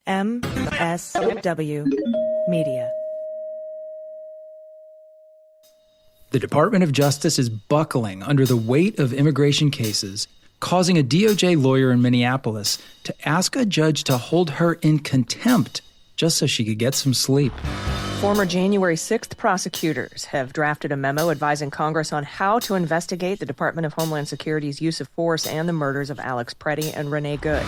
MSW Media. The Department of Justice is buckling under the weight of immigration cases, causing a DOJ lawyer in Minneapolis to ask a judge to hold her in contempt just so she could get some sleep. Former January 6th prosecutors have drafted a memo advising Congress on how to investigate the Department of Homeland Security's use of force and the murders of Alex Pretti and Renee Good.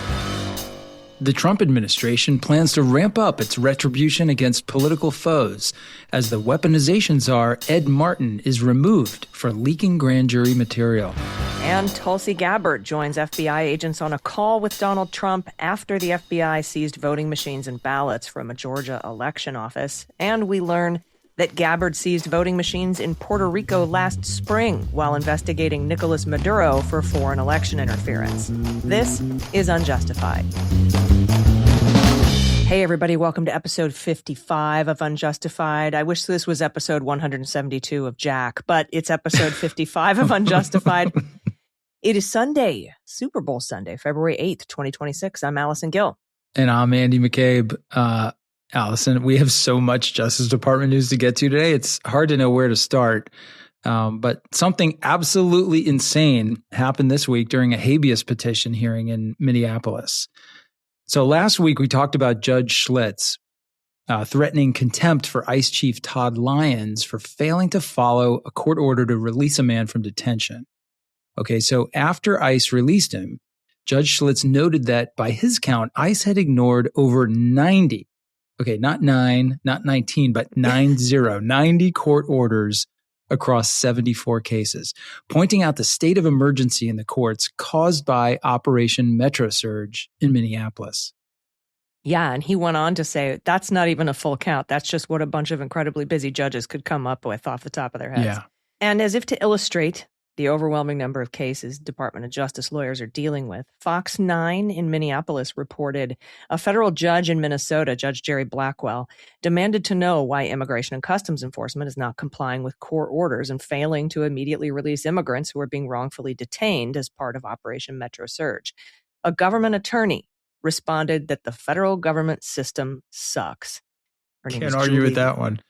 The Trump administration plans to ramp up its retribution against political foes as the Weaponization Czar Ed Martin is removed for leaking grand jury material. And Tusli Gabbard joins FBI agents on a call with Donald Trump after the FBI seized voting machines and ballots from a Georgia election office. And we learn that Gabbard seized voting machines in Puerto Rico last spring while investigating Nicolas Maduro for foreign election interference. This is Unjustified. Hey, everybody. Welcome to episode 55 of Unjustified. I wish this was episode 172 of Jack, but it's episode 55 of Unjustified. It is Sunday, Super Bowl Sunday, February 8th, 2026. I'm Allison Gill. And I'm Andy McCabe. Allison, we have so much Justice Department news to get to today. It's hard to know where to start. But something absolutely insane happened this week during a habeas petition hearing in Minneapolis. So last week we talked about Judge Schlitz threatening contempt for ICE Chief Todd Lyons for failing to follow a court order to release a man from detention. Okay, so after ICE released him, Judge Schlitz noted that by his count, ICE had ignored over 90, okay, not 9, not 19, but 90 court orders across 74 cases, pointing out the state of emergency in the courts caused by Operation Metro Surge in Minneapolis. Yeah, and he went on to say, that's not even a full count. That's just what a bunch of incredibly busy judges could come up with off the top of their heads. Yeah. And as if to illustrate the overwhelming number of cases Department of Justice lawyers are dealing with, Fox 9 in Minneapolis reported a federal judge in Minnesota, Judge Jerry Blackwell, demanded to know why Immigration and Customs Enforcement is not complying with court orders and failing to immediately release immigrants who are being wrongfully detained as part of Operation Metro Surge. A government attorney responded that the federal government system sucks. Can't argue with that one.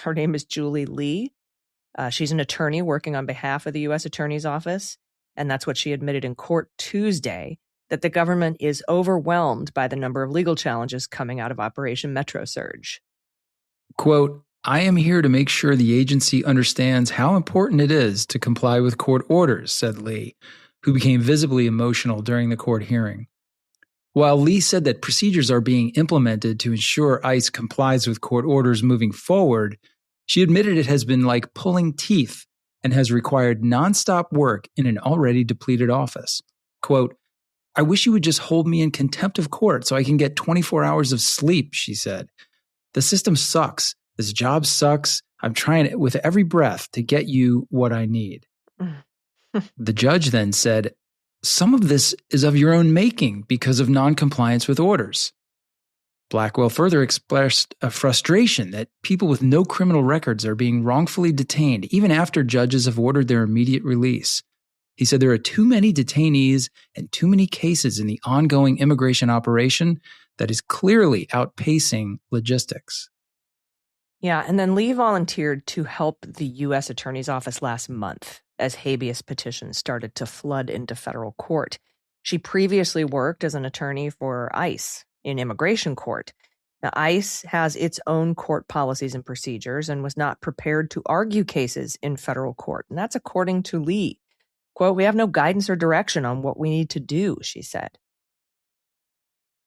Her name is Julie Lee. She's an attorney working on behalf of the U.S. Attorney's Office, and that's what she admitted in court Tuesday, that the government is overwhelmed by the number of legal challenges coming out of Operation Metro Surge. Quote, I am here to make sure the agency understands how important it is to comply with court orders, said Lee, who became visibly emotional during the court hearing. While Lee said that procedures are being implemented to ensure ICE complies with court orders moving forward, she admitted it has been like pulling teeth and has required nonstop work in an already depleted office. Quote, I wish you would just hold me in contempt of court so I can get 24 hours of sleep, she said. The system sucks. This job sucks. I'm trying with every breath to get you what I need. The judge then said, some of this is of your own making because of noncompliance with orders. Blackwell further expressed a frustration that people with no criminal records are being wrongfully detained even after judges have ordered their immediate release. He said there are too many detainees and too many cases in the ongoing immigration operation that is clearly outpacing logistics. Yeah, and then Lee volunteered to help the U.S. Attorney's Office last month as habeas petitions started to flood into federal court. She previously worked as an attorney for ICE in immigration court. Now, ICE has its own court policies and procedures and was not prepared to argue cases in federal court. And that's according to Lee. Quote, we have no guidance or direction on what we need to do, she said.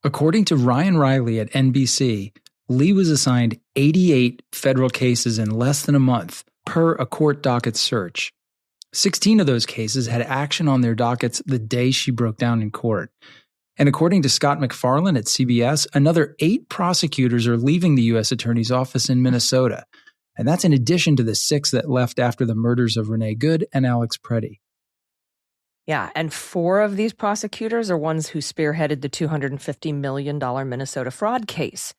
According to Ryan Riley at NBC, Lee was assigned 88 federal cases in less than a month per a court docket search. 16 of those cases had action on their dockets the day she broke down in court. And according to Scott McFarland at CBS, another 8 prosecutors are leaving the U.S. Attorney's Office in Minnesota. And that's in addition to the 6 that left after the murders of Renee Good and Alex Pretti. Yeah, and 4 of these prosecutors are ones who spearheaded the $250 million Minnesota fraud case.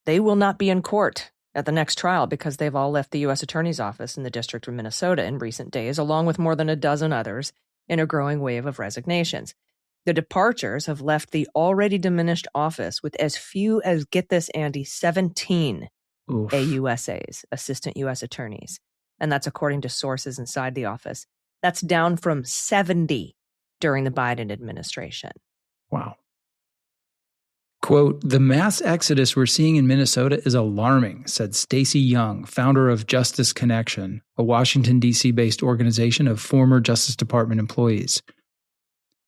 They will not be in court at the next trial because they've all left the U.S. Attorney's Office in the District of Minnesota in recent days, along with more than a dozen others in a growing wave of resignations. The departures have left the already diminished office with as few as, get this, Andy, 17 Oof. AUSAs, assistant U.S. attorneys. And that's according to sources inside the office. That's down from 70 during the Biden administration. Wow. Quote, "The mass exodus we're seeing in Minnesota is alarming," said Stacey Young, founder of Justice Connection, a Washington, D.C.-based organization of former Justice Department employees.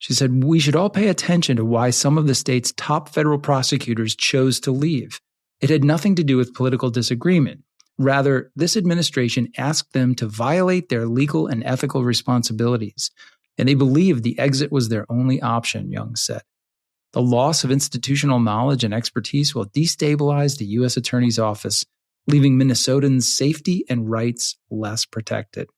She said, "We should all pay attention to why some of the state's top federal prosecutors chose to leave. It had nothing to do with political disagreement. Rather, this administration asked them to violate their legal and ethical responsibilities, and they believed the exit was their only option," Young said. "The loss of institutional knowledge and expertise will destabilize the U.S. Attorney's Office, leaving Minnesotans' safety and rights less protected."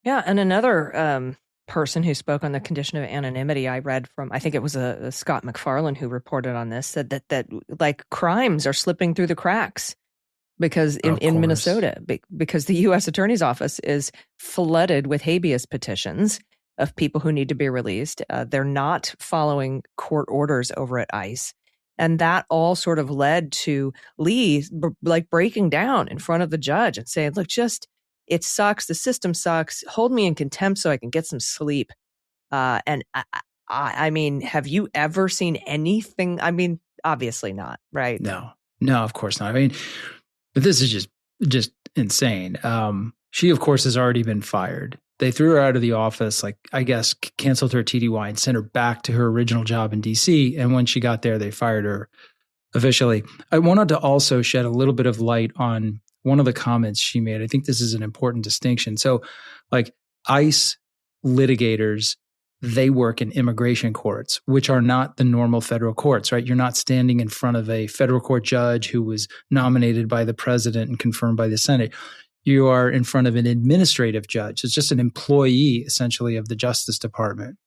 Yeah, and another person who spoke on the condition of anonymity, I read from, I think it was a Scott McFarland who reported on this, said that like crimes are slipping through the cracks because in Minnesota, because the U.S. Attorney's Office is flooded with habeas petitions of people who need to be released. They're not following court orders over at ICE. And that all sort of led to Lee like breaking down in front of the judge and saying, look, it sucks. The system sucks. Hold me in contempt so I can get some sleep. And I mean, have you ever seen anything? I mean, obviously not, right? No, of course not. I mean, but this is just insane. She, of course, has already been fired. They threw her out of the office, like, I guess, canceled her TDY and sent her back to her original job in DC. And when she got there, they fired her officially. I wanted to also shed a little bit of light on one of the comments she made. I think this is an important distinction. So, like, ICE litigators, they work in immigration courts, which are not the normal federal courts, right? You're not standing in front of a federal court judge who was nominated by the president and confirmed by the Senate. You are in front of an administrative judge. It's just an employee, essentially, of the Justice Department.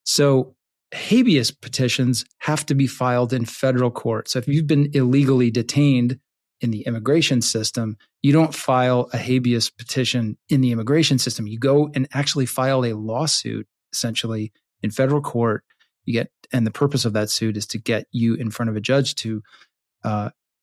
So habeas petitions have to be filed in federal court. So if you've been illegally detained in the immigration system, you don't file a habeas petition in the immigration system. You go and actually file a lawsuit, essentially, in federal court. And the purpose of that suit is to get you in front of a judge to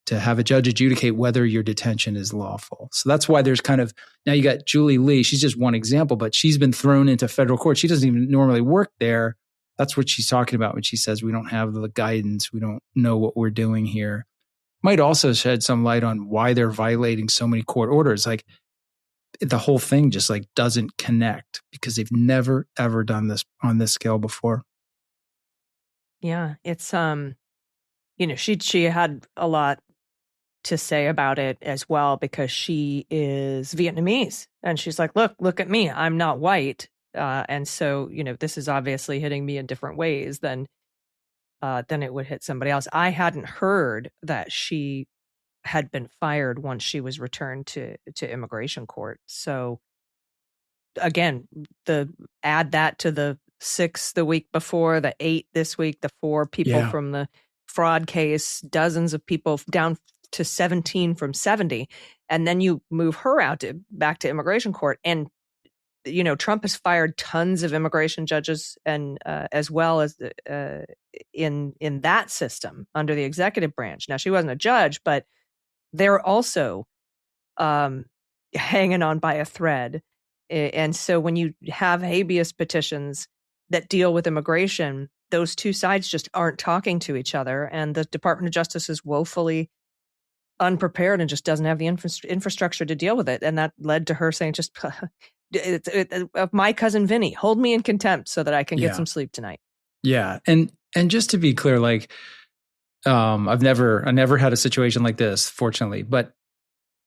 have a judge adjudicate whether your detention is lawful. So that's why there's kind of, now you got Julie Lee. She's just one example, but she's been thrown into federal court. She doesn't even normally work there. That's what she's talking about when she says we don't have the guidance. We don't know what we're doing here. Might also shed some light on why they're violating so many court orders. Like, the whole thing just like doesn't connect because they've never, ever done this on this scale before. Yeah, it's, she had a lot to say about it as well because she is Vietnamese and she's like, look at me, I'm not white. And so, this is obviously hitting me in different ways than it would hit somebody else. I hadn't heard that she had been fired once she was returned to immigration court. So again, add that to the 6 the week before, the 8 this week, the 4 people from the fraud case, dozens of people down to 17 from 70. And then you move her back to immigration court. And, Trump has fired tons of immigration judges and as well as in that system under the executive branch. Now, she wasn't a judge, but they're also hanging on by a thread. And so when you have habeas petitions that deal with immigration, those two sides just aren't talking to each other. And the Department of Justice is woefully unprepared and just doesn't have the infrastructure to deal with it. And that led to her saying, just my cousin Vinny, hold me in contempt so that I can get some sleep tonight. Yeah. And just to be clear, like, I never had a situation like this, fortunately, but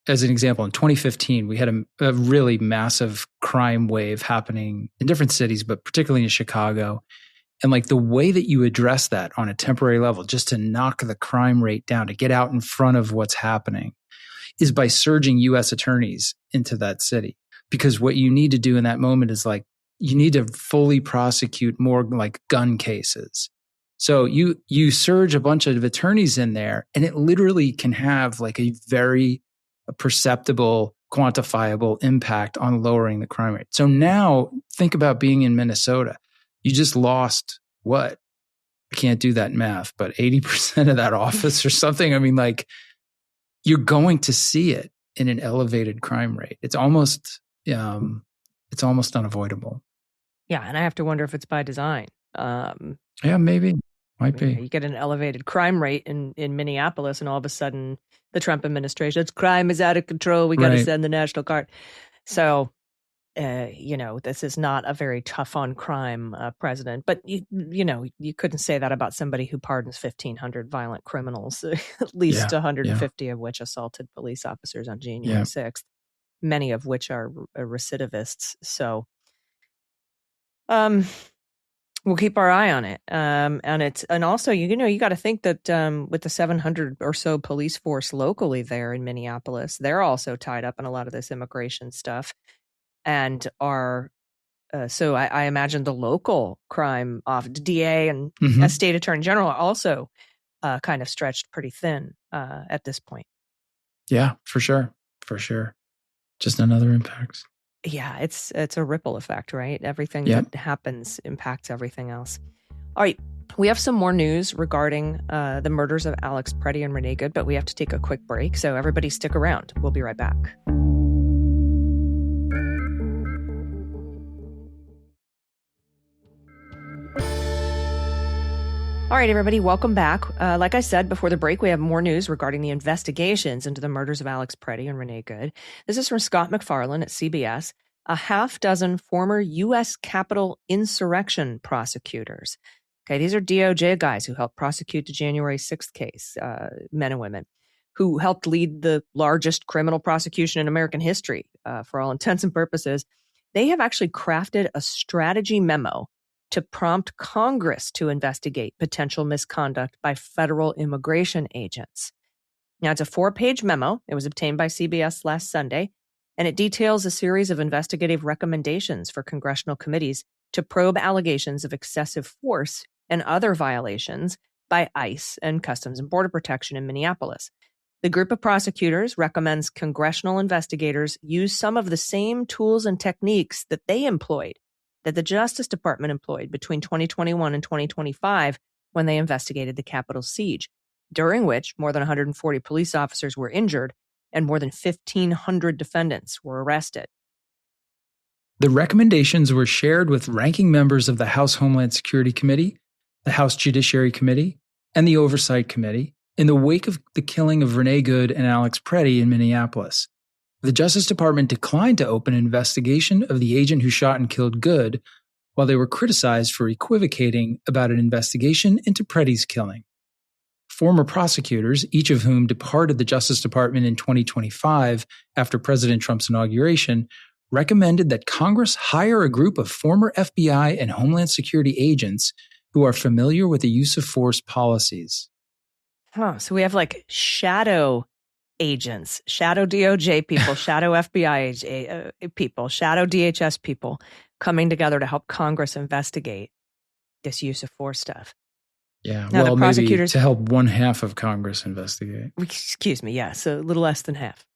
as an example, in 2015, we had a really massive crime wave happening in different cities, but particularly in Chicago. And like the way that you address that on a temporary level, just to knock the crime rate down, to get out in front of what's happening, is by surging U.S. attorneys into that city. Because what you need to do in that moment is like, you need to fully prosecute more like gun cases. So you surge a bunch of attorneys in there, and it literally can have like a very perceptible, quantifiable impact on lowering the crime rate. So now think about being in Minnesota. You just lost what? I can't do that math, but 80% of that office or something. I mean, like, you're going to see it in an elevated crime rate. It's almost unavoidable. Yeah, and I have to wonder if it's by design. Yeah, maybe. Might be. You get an elevated crime rate in Minneapolis, and all of a sudden, the Trump administration, its crime is out of control. We got to send the National Guard. So, this is not a very tough on crime president. But you couldn't say that about somebody who pardons 1,500 violent criminals, at least 150 of which assaulted police officers on January 6th, many of which are recidivists. So, we'll keep our eye on it. And also, you got to think that with the 700 or so police force locally there in Minneapolis, they're also tied up in a lot of this immigration stuff, and are so I imagine the local crime DA and state attorney general are also kind of stretched pretty thin at this point. Yeah, for sure. Just another impact. Yeah, it's a ripple effect, right? Everything that happens impacts everything else. All right, we have some more news regarding the murders of Alex Pretti and Renee Good, but we have to take a quick break, so everybody stick around. We'll be right back. All right, everybody, welcome back. Like I said before the break, we have more news regarding the investigations into the murders of Alex Pretti and Renee Good. This is from Scott McFarlane at CBS. A half dozen former U.S. Capitol insurrection prosecutors. Okay, these are DOJ guys who helped prosecute the January 6th case, men and women, who helped lead the largest criminal prosecution in American history, for all intents and purposes. They have actually crafted a strategy memo to prompt Congress to investigate potential misconduct by federal immigration agents. Now, it's a 4-page memo. It was obtained by CBS last Sunday, and it details a series of investigative recommendations for congressional committees to probe allegations of excessive force and other violations by ICE and Customs and Border Protection in Minneapolis. The group of prosecutors recommends congressional investigators use some of the same tools and techniques that they employed, that the Justice Department employed between 2021 and 2025 when they investigated the Capitol siege, during which more than 140 police officers were injured and more than 1,500 defendants were arrested. The recommendations were shared with ranking members of the House Homeland Security Committee, the House Judiciary Committee, and the Oversight Committee in the wake of the killing of Renee Good and Alex Pretti in Minneapolis. The Justice Department declined to open an investigation of the agent who shot and killed Good, while they were criticized for equivocating about an investigation into Pretti's killing. Former prosecutors, each of whom departed the Justice Department in 2025 after President Trump's inauguration, recommended that Congress hire a group of former FBI and Homeland Security agents who are familiar with the use of force policies. So we have like shadow agents, shadow DOJ people, shadow FBI people, shadow DHS people coming together to help Congress investigate this use of force stuff. Yeah, now, well, the prosecutors, maybe to help one half of Congress investigate. Excuse me, yeah, so a little less than half.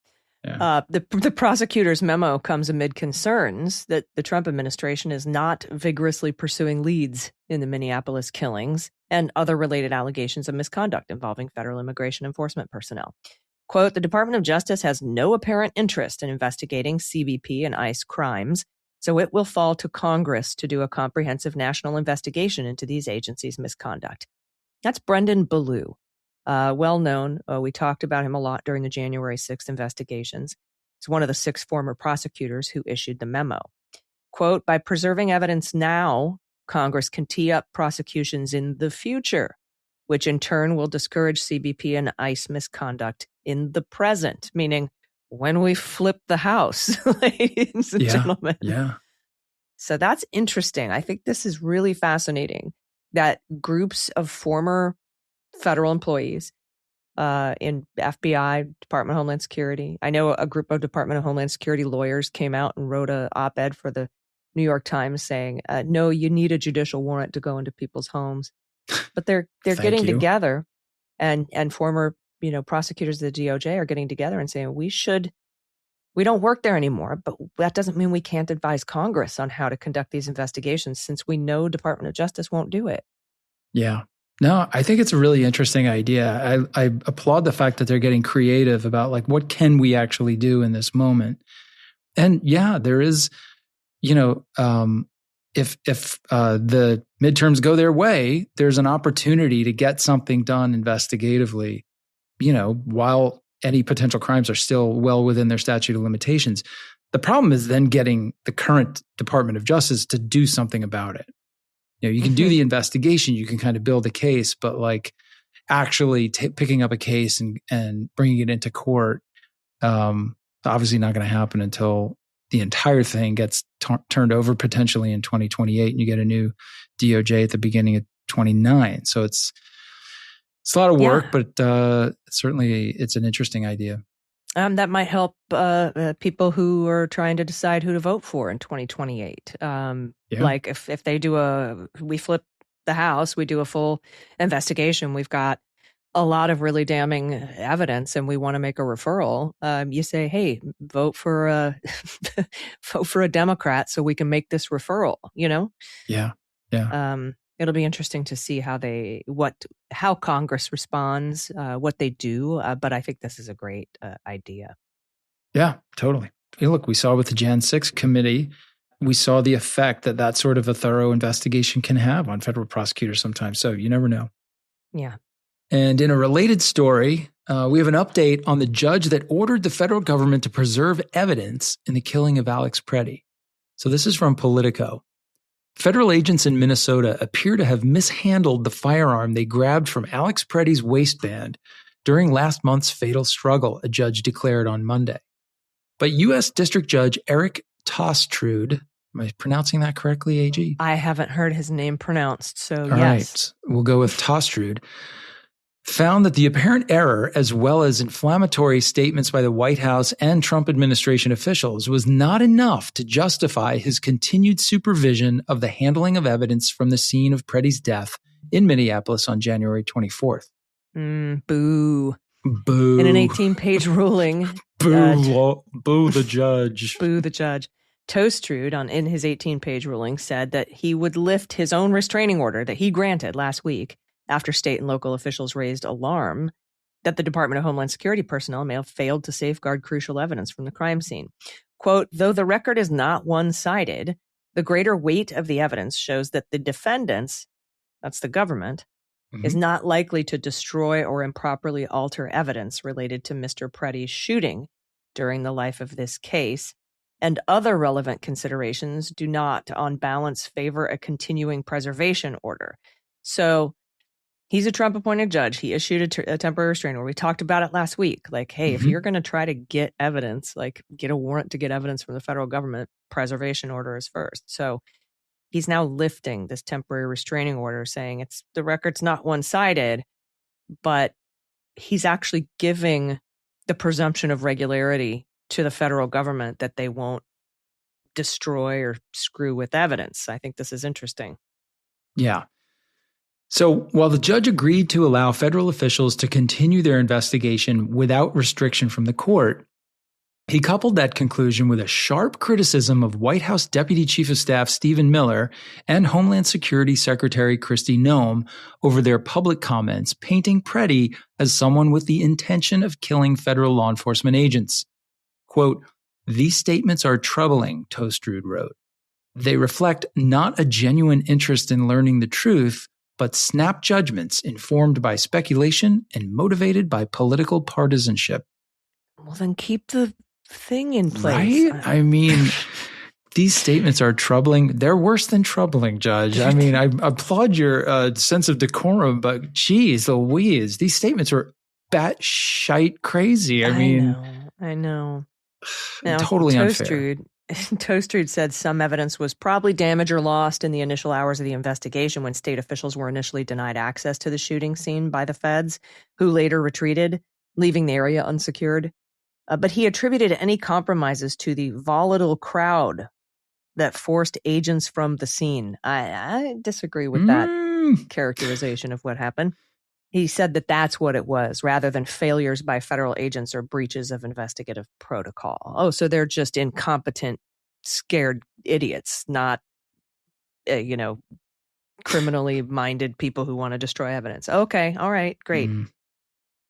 Yeah. The prosecutor's memo comes amid concerns that the Trump administration is not vigorously pursuing leads in the Minneapolis killings and other related allegations of misconduct involving federal immigration enforcement personnel. Quote, the Department of Justice has no apparent interest in investigating CBP and ICE crimes, so it will fall to Congress to do a comprehensive national investigation into these agencies' misconduct. That's Brendan Ballou. Well known. We talked about him a lot during the January 6th investigations. He's one of the 6 former prosecutors who issued the memo. Quote, by preserving evidence now, Congress can tee up prosecutions in the future, which in turn will discourage CBP and ICE misconduct in the present, meaning when we flip the House, ladies and gentlemen. Yeah. So that's interesting. I think this is really fascinating that groups of former federal employees in FBI, Department of Homeland Security. I know a group of Department of Homeland Security lawyers came out and wrote an op-ed for the New York Times saying, no, you need a judicial warrant to go into people's homes. But they're getting together and former, prosecutors of the DOJ are getting together and saying, we don't work there anymore, but that doesn't mean we can't advise Congress on how to conduct these investigations since we know Department of Justice won't do it. Yeah. No, I think it's a really interesting idea. I applaud the fact that they're getting creative about like, what can we actually do in this moment? And yeah, there is, you know, if the midterms go their way, there's an opportunity to get something done investigatively, you know, while any potential crimes are still well within their statute of limitations. The problem is then getting the current Department of Justice to do something about it. You know, you can do the investigation, you can kind of build a case, but like actually picking up a case and bringing it into court, obviously not going to happen until the entire thing gets turned over potentially in 2028 and you get a new DOJ at the beginning of 29. So it's a lot of work, but certainly it's an interesting idea. That might help people who are trying to decide who to vote for in 2028. Like if they we flip the House, we do a full investigation, we've got a lot of really damning evidence and we want to make a referral. You say, hey, vote for a Democrat so we can make this referral, you know? Yeah. It'll be interesting to see how Congress responds, what they do. But I think this is a great idea. Yeah, totally. Hey, look, we saw with the Jan 6 committee, we saw the effect that sort of a thorough investigation can have on federal prosecutors sometimes. So you never know. Yeah. And in a related story, we have an update on the judge that ordered the federal government to preserve evidence in the killing of Alex Pretti. So this is from Politico. Federal agents in Minnesota appear to have mishandled the firearm they grabbed from Alex Pretti's waistband during last month's fatal struggle, a judge declared on Monday. But U.S. District Judge Eric Tostrude, am I pronouncing that correctly, AG? I haven't heard his name pronounced, so All yes. right, we'll go with Tostrude. Found that the apparent error, as well as inflammatory statements by the White House and Trump administration officials, was not enough to justify his continued supervision of the handling of evidence from the scene of Pretti's death in Minneapolis on January 24th. Boo. Boo. In an 18-page ruling. Boo the judge. Boo the judge. Tostrude, in his 18-page ruling, said that he would lift his own restraining order that he granted last week after state and local officials raised alarm that the Department of Homeland Security personnel may have failed to safeguard crucial evidence from the crime scene. Quote, though the record is not one-sided, the greater weight of the evidence shows that the defendants, that's the government, is not likely to destroy or improperly alter evidence related to Mr. Pretti's shooting during the life of this case, and other relevant considerations do not, on balance, favor a continuing preservation order. So he's a Trump-appointed judge. He issued a temporary restraining order. We talked about it last week. Like, hey, if you're going to try to get evidence, like get a warrant to get evidence from the federal government, preservation order is first. So he's now lifting this temporary restraining order, saying the record's not one-sided, but he's actually giving the presumption of regularity to the federal government that they won't destroy or screw with evidence. I think this is interesting. Yeah. So while the judge agreed to allow federal officials to continue their investigation without restriction from the court, he coupled that conclusion with a sharp criticism of White House Deputy Chief of Staff Stephen Miller and Homeland Security Secretary Kristi Noem over their public comments, painting Pretti as someone with the intention of killing federal law enforcement agents. Quote, these statements are troubling, Tostrude wrote. They reflect not a genuine interest in learning the truth, but snap judgments informed by speculation and motivated by political partisanship. Well, then keep the thing in place. Right? I mean, these statements are troubling. They're worse than troubling, Judge. I mean, I applaud your sense of decorum, but geez Louise, these statements are batshite crazy. I know. Now, totally unfair. Tostrude said some evidence was probably damaged or lost in the initial hours of the investigation when state officials were initially denied access to the shooting scene by the feds, who later retreated, leaving the area unsecured. But he attributed any compromises to the volatile crowd that forced agents from the scene. I disagree with that characterization of what happened. He said that that's what it was, rather than failures by federal agents or breaches of investigative protocol. Oh, so they're just incompetent, scared idiots, not, criminally minded people who want to destroy evidence. Okay, all right, great.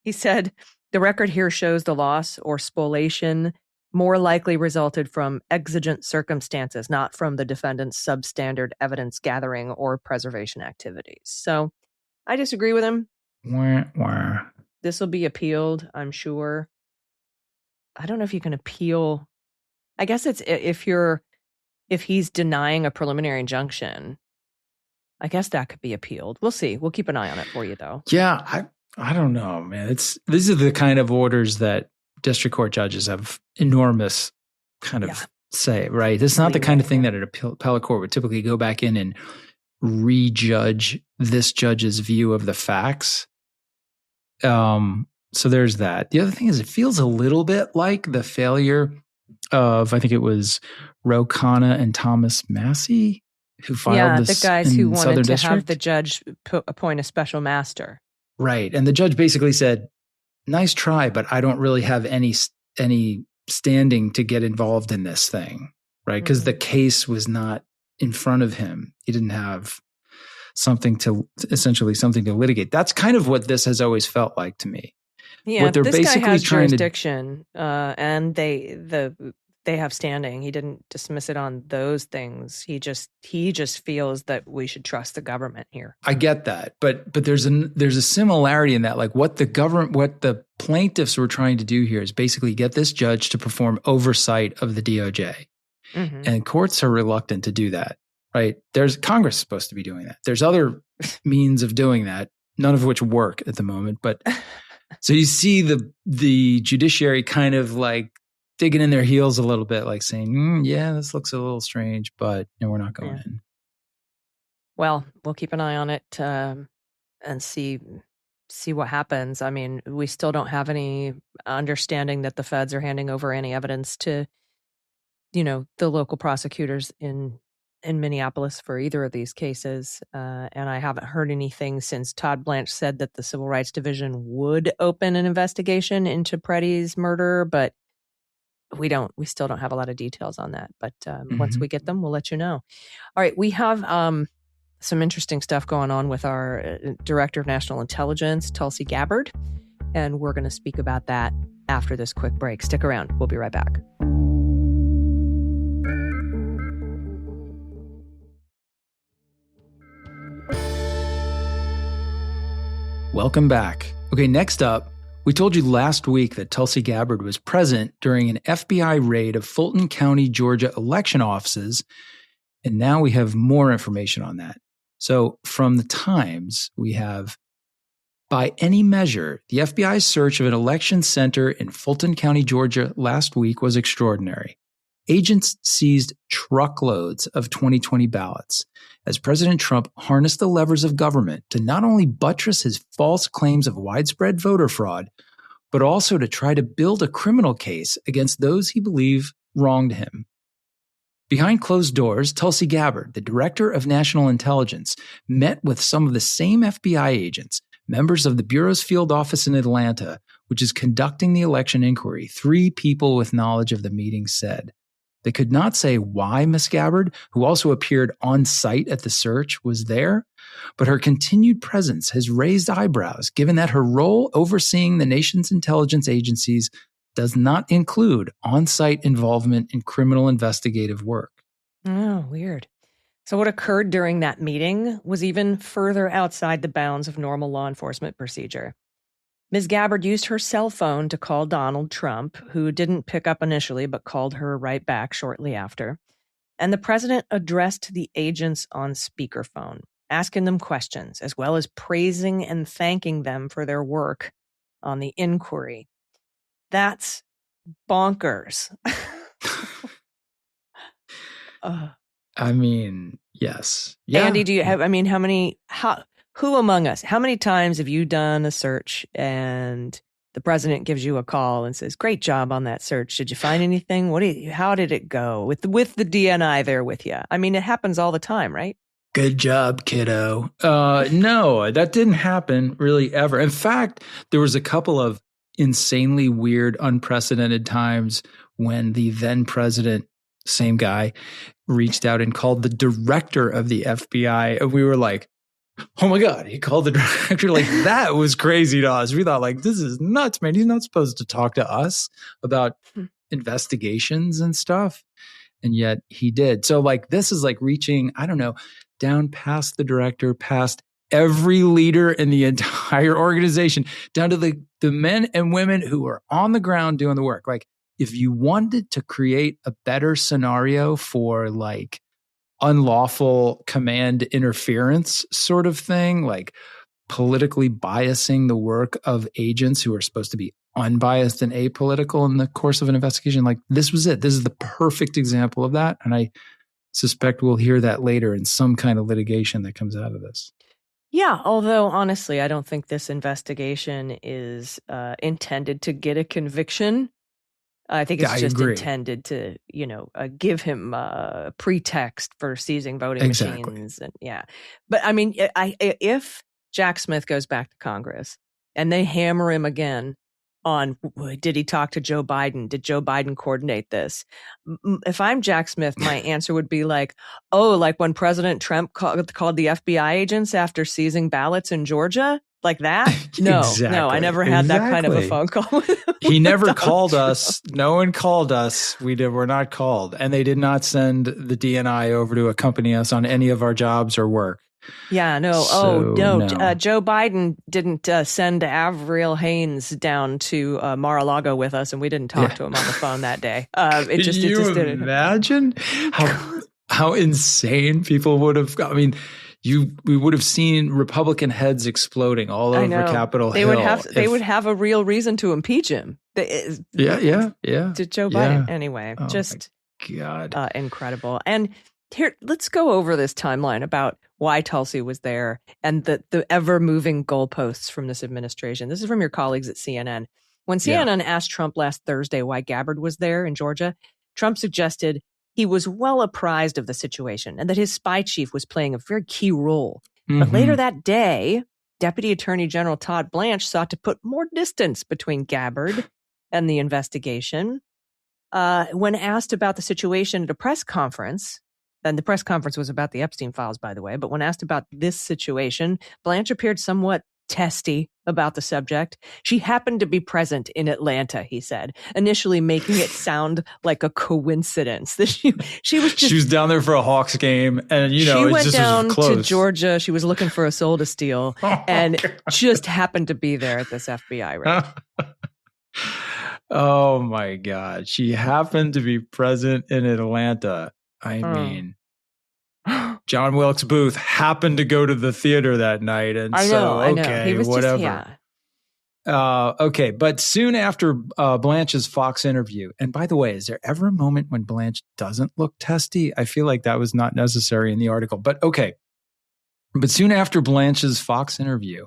He said, the record here shows the loss or spoliation more likely resulted from exigent circumstances, not from the defendant's substandard evidence gathering or preservation activities. So I disagree with him. This will be appealed, I'm sure. I don't know if you can appeal. I guess it's if he's denying a preliminary injunction, I guess that could be appealed. We'll see. We'll keep an eye on it for you, though. Yeah, I don't know, man. These are the kind of orders that district court judges have enormous kind of say, right? It's not the kind of thing that an appellate court would typically go back in and rejudge this judge's view of the facts. So there's that. The other thing is it feels a little bit like the failure of, I think it was Ro Khanna and Thomas Massey who filed this. The guys who wanted Southern to District. have the judge appoint a special master. Right. And the judge basically said, nice try, but I don't really have any standing to get involved in this thing, right? Because the case was not in front of him. He didn't have something to litigate. That's kind of what this has always felt like to me. Yeah, what they're this basically guy has trying jurisdiction, and they have standing. He didn't dismiss it on those things. He just feels that we should trust the government here. I get that, but there's a similarity in that. Like what the plaintiffs were trying to do here is basically get this judge to perform oversight of the DOJ, and courts are reluctant to do that. Right? There's Congress is supposed to be doing that. There's other means of doing that, none of which work at the moment. But so you see the judiciary kind of like digging in their heels a little bit, like saying, yeah, this looks a little strange, but we're not going in. Well, we'll keep an eye on it and see what happens. I mean, we still don't have any understanding that the feds are handing over any evidence to, the local prosecutors in Minneapolis for either of these cases. And I haven't heard anything since Todd Blanche said that the Civil Rights Division would open an investigation into Pretti's murder, but we still don't have a lot of details on that. But once we get them, we'll let you know. All right. We have some interesting stuff going on with our Director of National Intelligence, Tusli Gabbard, and we're going to speak about that after this quick break. Stick around. We'll be right back. Welcome back. Okay, next up, we told you last week that Tusli Gabbard was present during an FBI raid of Fulton County, Georgia election offices, and now we have more information on that. So from the Times, we have, by any measure, the FBI's search of an election center in Fulton County, Georgia last week was extraordinary. Agents seized truckloads of 2020 ballots as President Trump harnessed the levers of government to not only buttress his false claims of widespread voter fraud, but also to try to build a criminal case against those he believed wronged him. Behind closed doors, Tusli Gabbard, the Director of National Intelligence, met with some of the same FBI agents, members of the Bureau's field office in Atlanta, which is conducting the election inquiry. 3 people with knowledge of the meeting said. They could not say why Ms. Gabbard, who also appeared on site at the search, was there, but her continued presence has raised eyebrows given that her role overseeing the nation's intelligence agencies does not include on-site involvement in criminal investigative work. Oh, weird. So what occurred during that meeting was even further outside the bounds of normal law enforcement procedure. Ms. Gabbard used her cell phone to call Donald Trump, who didn't pick up initially but called her right back shortly after. And the president addressed the agents on speakerphone, asking them questions, as well as praising and thanking them for their work on the inquiry. That's bonkers. I mean, yes. Yeah. Andy, do you have, who among us, how many times have you done a search and the president gives you a call and says, great job on that search. Did you find anything? How did it go with the DNI there with you? I mean, it happens all the time, right? Good job, kiddo. No, that didn't happen really ever. In fact, there was a couple of insanely weird, unprecedented times when the then president same guy, reached out and called the director of the FBI. And we were like, oh my God, he called the director. Like, that was crazy to us. We thought, like, this is nuts, man. He's not supposed to talk to us about investigations and stuff. And yet he did. So, like, this is like reaching, I don't know, down past the director, past every leader in the entire organization, down to the men and women who are on the ground doing the work. Like, if you wanted to create a better scenario for like unlawful command interference sort of thing, like politically biasing the work of agents who are supposed to be unbiased and apolitical in the course of an investigation, like this was it. This is the perfect example of that. And I suspect we'll hear that later in some kind of litigation that comes out of this. Yeah, although honestly, I don't think this investigation is intended to get a conviction. I think it's just intended to, give him a pretext for seizing voting machines. And yeah. But I mean, if Jack Smith goes back to Congress and they hammer him again on, did he talk to Joe Biden? Did Joe Biden coordinate this? If I'm Jack Smith, my answer would be like, oh, like when President Trump called the FBI agents after seizing ballots in Georgia? Like that? No, no, I never had that kind of a phone call with him. He never called us. No one called us. Were not called. And they did not send the DNI over to accompany us on any of our jobs or work. Yeah, no. Joe Biden didn't send Avril Haines down to Mar-a-Lago with us, and we didn't talk to him on the phone that day. It just didn't. Imagine how insane people would have. I mean, we would have seen Republican heads exploding all over Capitol Hill. They would have a real reason to impeach him. To Joe Biden anyway. Oh, just God, incredible. And here, let's go over this timeline about why Tulsi was there and the ever-moving goalposts from this administration. This is from your colleagues at CNN. When CNN asked Trump last Thursday why Gabbard was there in Georgia, Trump suggested he was well apprised of the situation and that his spy chief was playing a very key role. Mm-hmm. But later that day, Deputy Attorney General Todd Blanche sought to put more distance between Gabbard and the investigation. When asked about the situation at a press conference, and the press conference was about the Epstein files, by the way, but when asked about this situation, Blanche appeared somewhat testy about the subject. She happened to be present in Atlanta, he said, initially making it sound like a coincidence. That she was down there for a Hawks game, and she went down to Georgia. She was looking for a soul to steal, and just happened to be there at this FBI raid. Oh my God! She happened to be present in Atlanta. I mean, John Wilkes Booth happened to go to the theater that night, and I know. He was whatever. Okay, but soon after Blanche's Fox interview, and by the way, is there ever a moment when Blanche doesn't look testy? I feel like that was not necessary in the article, but okay. But soon after Blanche's Fox interview,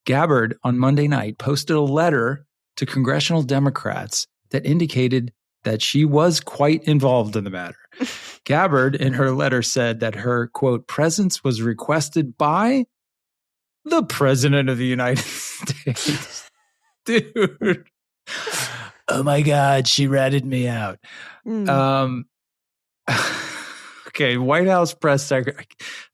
Gabbard on Monday night posted a letter to congressional Democrats that indicated that she was quite involved in the matter. Gabbard, in her letter, said that her, quote, presence was requested by the President of the United States. Dude. Oh my God, she ratted me out. Okay, White House Press Secretary,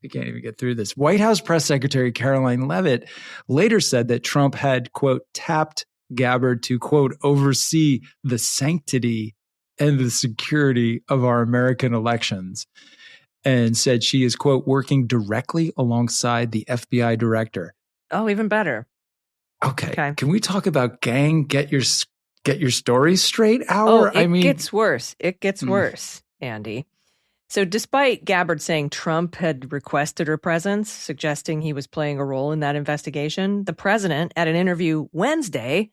I can't even get through this. White House Press Secretary Caroline Leavitt later said that Trump had, quote, tapped Gabbard to, quote, oversee the sanctity and the security of our American elections, and said she is, quote, working directly alongside the FBI director. Oh, even better. Okay. Can we talk about gang? Get your stories straight hour? Oh, it gets worse. It gets worse, Andy. So despite Gabbard saying Trump had requested her presence, suggesting he was playing a role in that investigation, the president, at an interview Wednesday,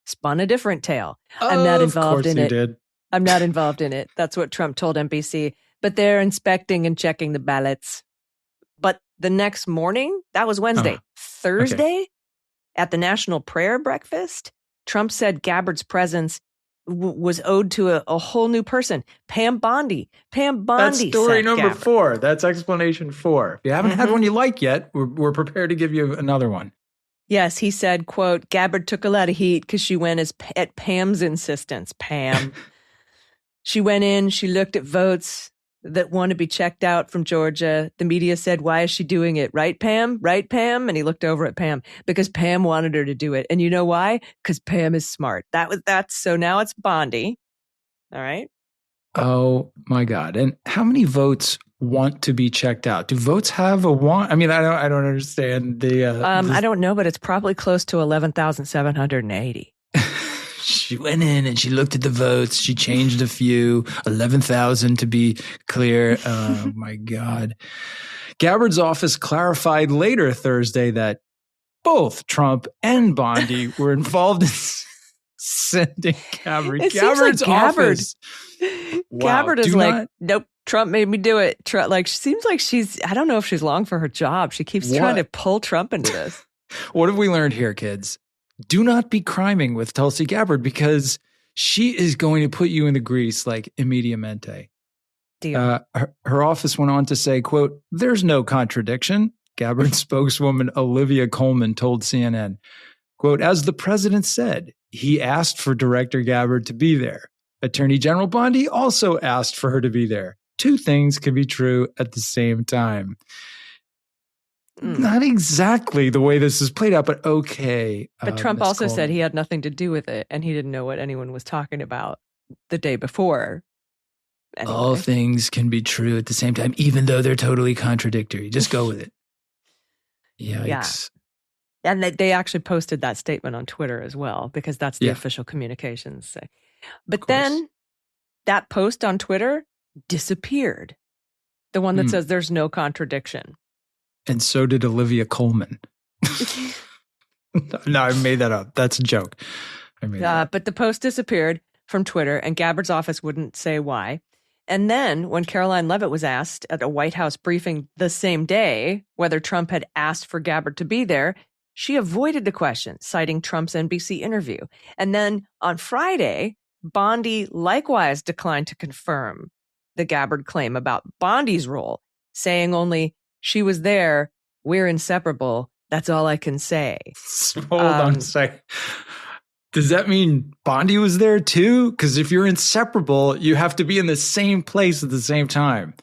spun a different tale. I'm not involved in it. Did. I'm not involved in it. That's what Trump told NBC. But they're inspecting and checking the ballots. But the next morning, that was Wednesday. Thursday, at the National Prayer Breakfast, Trump said Gabbard's presence was owed to a whole new person, Pam Bondi. That's story number 4. That's explanation 4. If you haven't had one you like yet, we're prepared to give you another one. Yes, he said, quote, Gabbard took a lot of heat because she went at Pam's insistence. Pam. She went in, she looked at votes that want to be checked out from Georgia. The media said, why is she doing it? Right, Pam? Right, Pam? And he looked over at Pam because Pam wanted her to do it. And you know why? Because Pam is smart. So now it's Bondi. All right. Oh my God. And how many votes want to be checked out? Do votes have a want? I mean, I don't understand I don't know, but it's probably close to 11,780. She went in and she looked at the votes. She changed a few, 11,000 to be clear. Oh my God. Gabbard's office clarified later Thursday that both Trump and Bondi were involved in sending Gabbard. Gabbard's office. Wow. Gabbard is like, nope, Trump made me do it. Seems like I don't know if she's long for her job. She keeps trying to pull Trump into this. What have we learned here, kids? Do not be criming with Tusli Gabbard because she is going to put you in the grease like immediatamente. Deal. Her office went on to say, quote, there's no contradiction. Gabbard spokeswoman Olivia Coleman told CNN, quote, as the president said, he asked for Director Gabbard to be there. Attorney General Bondi also asked for her to be there. Two things can be true at the same time. Not exactly the way this is played out, but okay. But Trump also said he had nothing to do with it, and he didn't know what anyone was talking about the day before. Anyway. All things can be true at the same time, even though they're totally contradictory. Just go with it. Yikes. Yeah. And they actually posted that statement on Twitter as well, because that's the official communications. But then that post on Twitter disappeared. The one that says there's no contradiction. And so did Olivia Coleman. No, I made that up. That's a joke. But the post disappeared from Twitter, and Gabbard's office wouldn't say why. And then when Caroline Leavitt was asked at a White House briefing the same day whether Trump had asked for Gabbard to be there, she avoided the question, citing Trump's NBC interview. And then on Friday, Bondi likewise declined to confirm the Gabbard claim about Bondi's role, saying only, she was there, we're inseparable, that's all I can say. Hold on a second. Does that mean Bondi was there too? Because if you're inseparable, you have to be in the same place at the same time.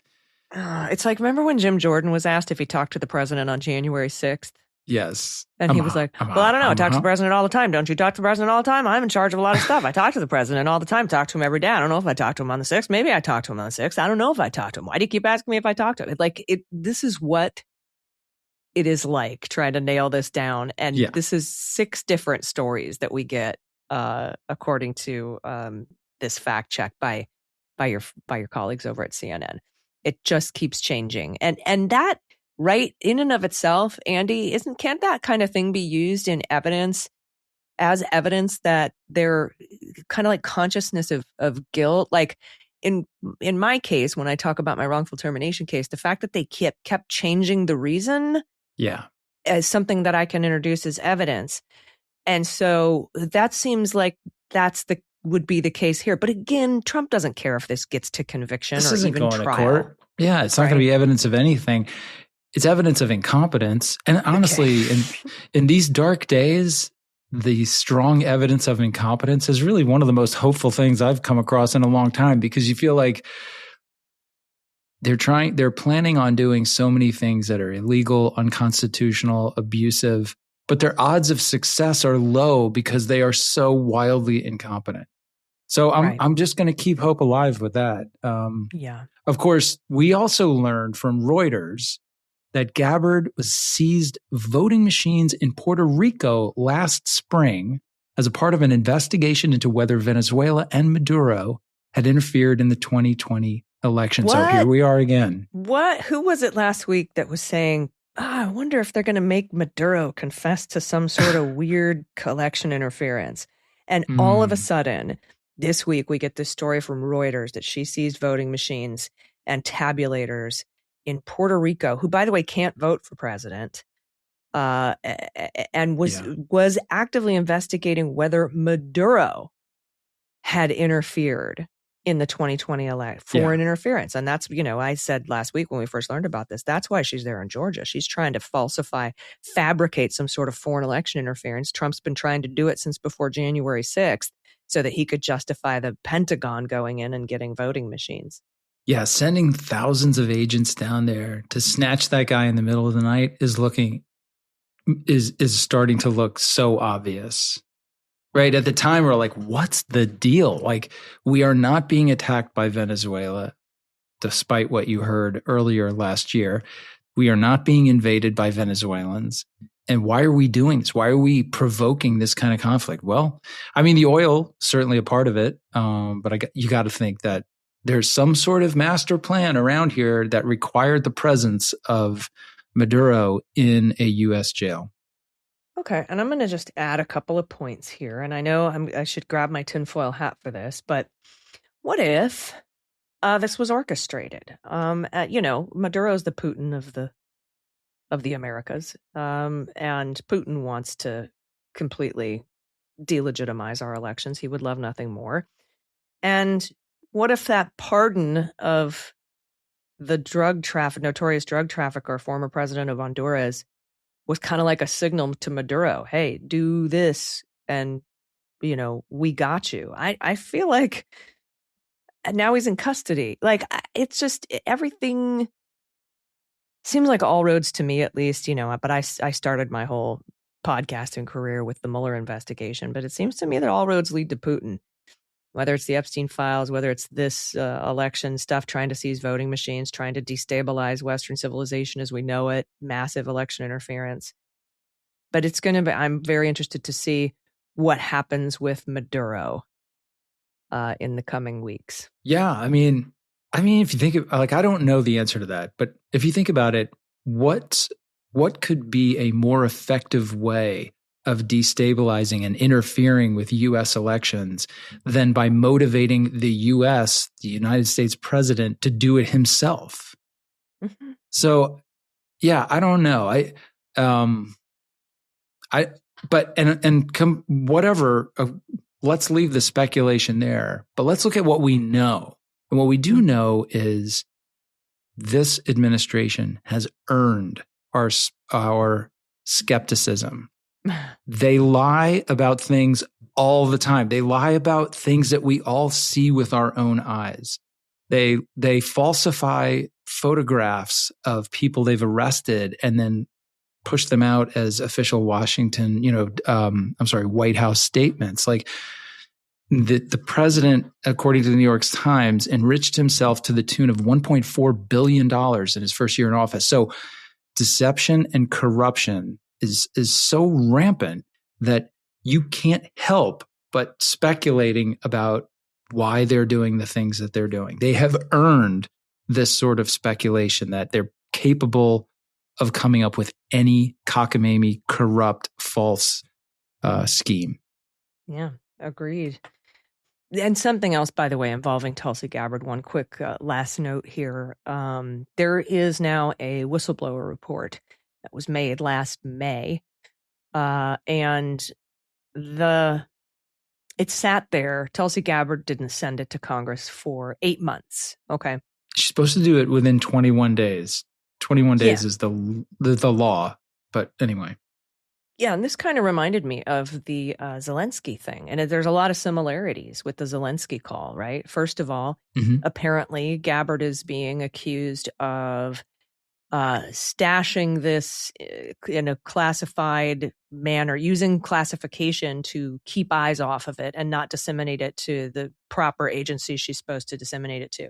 It's like, remember when Jim Jordan was asked if he talked to the president on January 6th? Yes. And he was like, well, I don't know. I talk to the president all the time. Don't you talk to the president all the time? I'm in charge of a lot of stuff. I talk to the president all the time. Talk to him every day. I don't know if I talk to him on the 6th. Maybe I talk to him on the 6th. I don't know if I talk to him. Why do you keep asking me if I talk to him? This is what it is like trying to nail this down. And this is 6 different stories that we get according to this fact check by your colleagues over at CNN. It just keeps changing. And that right in and of itself, Andy, can't that kind of thing be used in evidence as evidence that they're kind of like consciousness of guilt? Like in my case, when I talk about my wrongful termination case, the fact that they kept changing the reason as something that I can introduce as evidence. And so that seems like would be the case here. But again, Trump doesn't care if this gets to conviction or even trial. To court. Yeah, it's not going to be evidence of anything. It's evidence of incompetence. And honestly, in these dark days, the strong evidence of incompetence is really one of the most hopeful things I've come across in a long time, because you feel like they're planning on doing so many things that are illegal, unconstitutional, abusive, but their odds of success are low because they are so wildly incompetent. So I'm just going to keep hope alive with that. Of course, we also learned from Reuters that Gabbard was seized voting machines in Puerto Rico last spring as a part of an investigation into whether Venezuela and Maduro had interfered in the 2020 election. What? So here we are again. What? Who was it last week that was saying, I wonder if they're going to make Maduro confess to some sort of weird election interference? And all of a sudden, this week, we get this story from Reuters that she seized voting machines and tabulators in Puerto Rico, who, by the way, can't vote for president, and was actively investigating whether Maduro had interfered in the 2020 election, foreign interference. And that's, I said last week when we first learned about this, that's why she's there in Georgia. She's trying to fabricate some sort of foreign election interference. Trump's been trying to do it since before January 6th. so that he could justify the Pentagon going in and getting voting machines. Yeah, sending thousands of agents down there to snatch that guy in the middle of the night is starting to look so obvious. Right? At the time, we're like, what's the deal? Like, we are not being attacked by Venezuela, despite what you heard earlier last year. We are not being invaded by Venezuelans. And why are we doing this? Why are we provoking this kind of conflict? Well, I mean, the oil, certainly a part of it. But you got to think that there's some sort of master plan around here that required the presence of Maduro in a U.S. jail. Okay, and I'm going to just add a couple of points here. And I know I should grab my tinfoil hat for this, but what if this was orchestrated? Maduro's the Putin of the Americas, and Putin wants to completely delegitimize our elections. He would love nothing more. And what if that pardon of the notorious drug trafficker, former president of Honduras, was kind of like a signal to Maduro, hey, do this and, we got you. I feel like now he's in custody. Like, it's just everything seems like all roads to me, at least, but I started my whole podcasting career with the Mueller investigation, but it seems to me that all roads lead to Putin, whether it's the Epstein files, whether it's this election stuff, trying to seize voting machines, trying to destabilize Western civilization as we know it, massive election interference. But it's going to be, I'm very interested to see what happens with Maduro in the coming weeks. Yeah, I mean, if you think of, like, I don't know the answer to that, but if you think about it, what could be a more effective way of destabilizing and interfering with U.S. elections than by motivating the U.S., the United States president, to do it himself? Mm-hmm. So, yeah, I don't know. Let's leave the speculation there, but let's look at what we know. And what we do know is this administration has earned our skepticism. They lie about things all the time. They lie about things that we all see with our own eyes. They falsify photographs of people they've arrested and then push them out as official Washington, White House statements. Like the president, according to the New York Times, enriched himself to the tune of $1.4 billion in his first year in office. So deception and corruption is so rampant that you can't help but speculating about why they're doing the things that they're doing. They have earned this sort of speculation that they're capable of coming up with any cockamamie, corrupt, false scheme. Yeah, agreed. And something else, by the way, involving Tulsi Gabbard, one quick last note here. There is now a whistleblower report that was made last May. And it sat there. Tulsi Gabbard didn't send it to Congress for 8 months. Okay. She's supposed to do it within 21 days. 21 days is the law. But anyway. Yeah, and this kind of reminded me of the Zelensky thing. And there's a lot of similarities with the Zelensky call, right? First of all, apparently Gabbard is being accused of stashing this in a classified manner, using classification to keep eyes off of it and not disseminate it to the proper agency she's supposed to disseminate it to.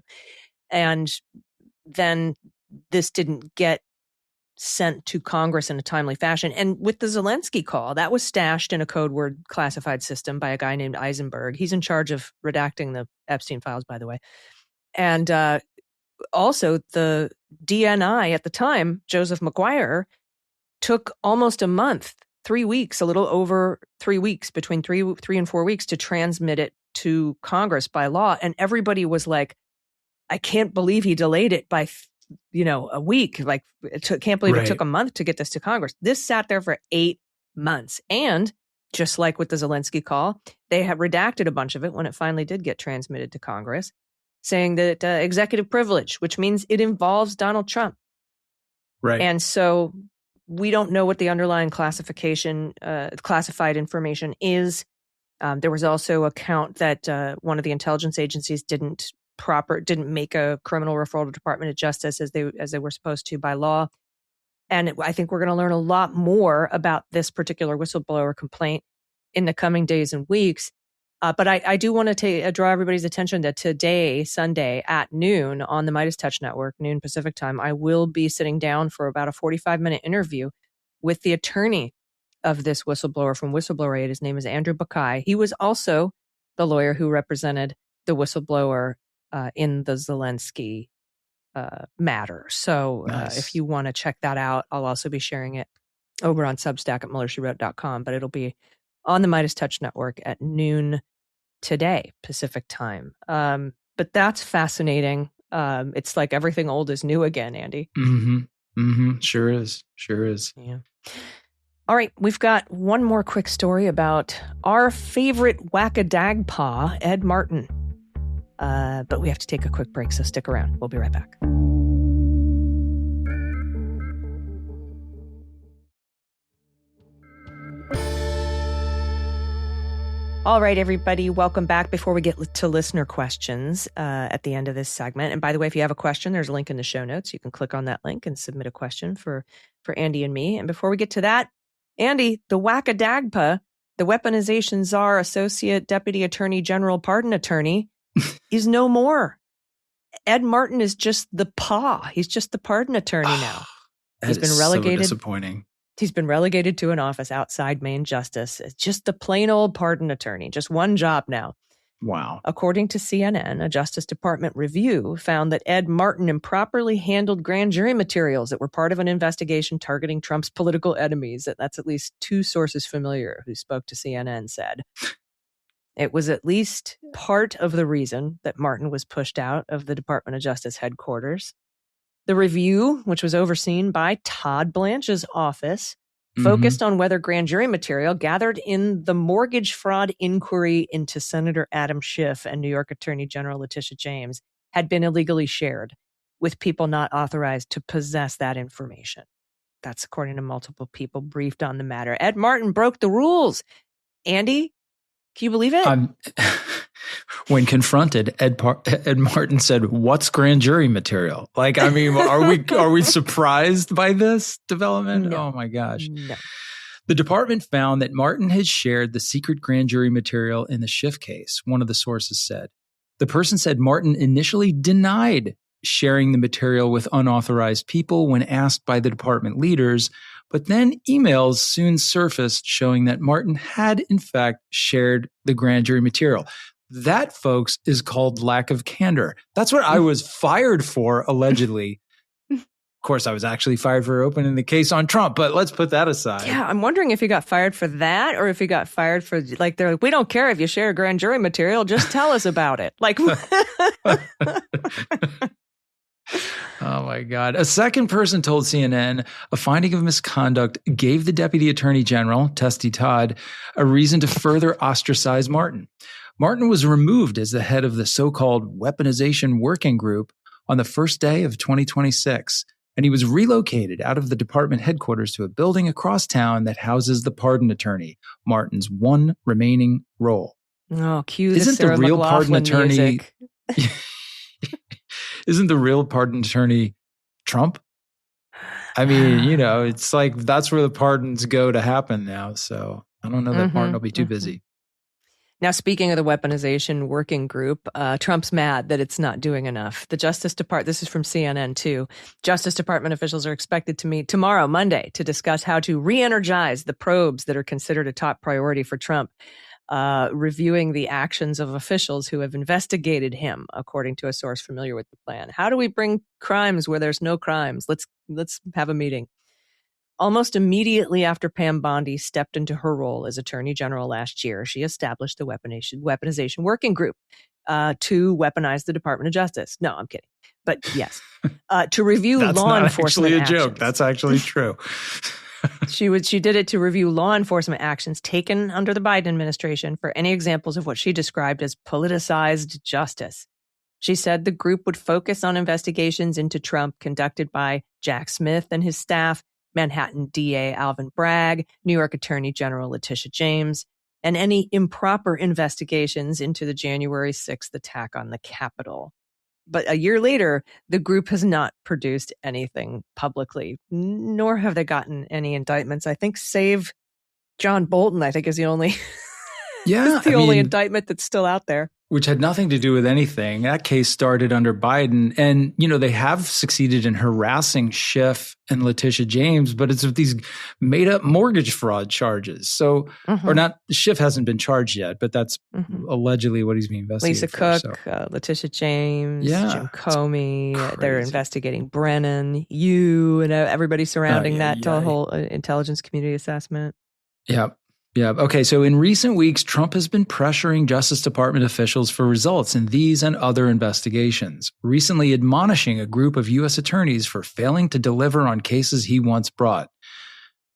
And then this didn't get sent to Congress in a timely fashion. And with the Zelensky call, that was stashed in a code word classified system by a guy named Eisenberg. He's in charge of redacting the Epstein files, by the way. And also the DNI at the time, Joseph McGuire, took almost a month, 3 weeks, a little over 3 weeks, between three and 4 weeks to transmit it to Congress by law. And everybody was like, I can't believe he delayed it by a week. Like, can't believe it took a month to get this to Congress. This sat there for 8 months. And just like with the Zelensky call, they had redacted a bunch of it when it finally did get transmitted to Congress, saying that executive privilege, which means it involves Donald Trump. Right. And so we don't know what the underlying classified information is. There was also a count that one of the intelligence agencies didn't make a criminal referral to Department of Justice as they were supposed to by law. And I think we're going to learn a lot more about this particular whistleblower complaint in the coming days and weeks. But I do want to draw everybody's attention that today, Sunday at noon on the Midas Touch Network, noon Pacific time, I will be sitting down for about a 45-minute interview with the attorney of this whistleblower from Whistleblower Aid. His name is Andrew Buckeye. He was also the lawyer who represented the whistleblower in the Zelensky matter. So Nice. if you want to check that out, I'll also be sharing it over on Substack at MullerSheWrote.com, but it'll be on the Midas Touch Network at noon today, Pacific time. But that's fascinating. It's like everything old is new again, Andy. Sure is. Yeah. All right, we've got one more quick story about our favorite whack-a-dagpaw, Ed Martin. But we have to take a quick break, so stick around. We'll be right back. All right, everybody, welcome back. Before we get to listener questions at the end of this segment, and by the way, if you have a question, there's a link in the show notes. You can click on that link and submit a question for Andy and me. And before we get to that, Andy, the whack-a-dagpa, the Weaponization Czar Associate Deputy Attorney General Pardon Attorney, is no more. Ed Martin is just the paw. He's just the pardon attorney now. He's been relegated. So disappointing. He's been relegated to an office outside Main Justice. It's just the plain old pardon attorney. Just one job now. Wow. According to CNN, a Justice Department review found that Ed Martin improperly handled grand jury materials that were part of an investigation targeting Trump's political enemies. That's at least two sources familiar who spoke to CNN said. It was at least part of the reason that Martin was pushed out of the Department of Justice headquarters. The review, which was overseen by Todd Blanche's office, focused on whether grand jury material gathered in the mortgage fraud inquiry into Senator Adam Schiff and New York Attorney General Letitia James had been illegally shared with people not authorized to possess that information. That's according to multiple people briefed on the matter. Ed Martin broke the rules. Andy, can you believe it? When confronted, Ed Martin said, "What's grand jury material?" Like, I mean, are we surprised by this development? No. Oh my gosh. No. The department found that Martin had shared the secret grand jury material in the Schiff case, one of the sources said. The person said Martin initially denied sharing the material with unauthorized people when asked by the department leaders, but then emails soon surfaced showing that Martin had, in fact, shared the grand jury material. That, folks, is called lack of candor. That's what I was fired for, allegedly. Of course, I was actually fired for opening the case on Trump, but let's put that aside. Yeah, I'm wondering if he got fired for that or if he got fired for, like, they're like, we don't care if you share grand jury material, just tell us about it. Like, oh my God. A second person told CNN a finding of misconduct gave the Deputy Attorney General, Testy Todd, a reason to further ostracize Martin. Martin was removed as the head of the so-called Weaponization Working Group on the first day of 2026, and he was relocated out of the department headquarters to a building across town that houses the pardon attorney, Martin's one remaining role. Oh, cue Isn't Sarah the real McLaughlin pardon attorney? music. Isn't the real pardon attorney Trump? I mean, you know, it's like that's where the pardons go to happen now. So I don't know that Martin will be too busy. Now, speaking of the Weaponization Working Group, Trump's mad that it's not doing enough. The Justice Department, this is from CNN too, Justice Department officials are expected to meet tomorrow, Monday, to discuss how to re-energize the probes that are considered a top priority for Trump, reviewing the actions of officials who have investigated him, according to a source familiar with the plan. How do we bring crimes where there's no crimes? Let's have a meeting. Almost immediately after Pam Bondi stepped into her role as Attorney General last year, she established the Weaponization Working Group to weaponize the Department of Justice. No, I'm kidding. But yes, to review law enforcement actions. That's not actually a joke. That's actually true. She did it to review law enforcement actions taken under the Biden administration for any examples of what she described as politicized justice. She said the group would focus on investigations into Trump conducted by Jack Smith and his staff, Manhattan DA Alvin Bragg, New York Attorney General Letitia James, and any improper investigations into the January 6th attack on the Capitol. But a year later, the group has not produced anything publicly, nor have they gotten any indictments. I think save John Bolton, I think, is the only only indictment that's still out there. Which had nothing to do with anything. That case started under Biden. And, they have succeeded in harassing Schiff and Letitia James, but it's with these made up mortgage fraud charges. So, or not, Schiff hasn't been charged yet, but that's allegedly what he's being investigated Lisa for. Cook, Letitia James, Jim Comey, they're investigating Brennan, and everybody surrounding that whole intelligence community assessment. Yeah. Yeah. Okay. So in recent weeks, Trump has been pressuring Justice Department officials for results in these and other investigations, recently admonishing a group of U.S. attorneys for failing to deliver on cases he once brought.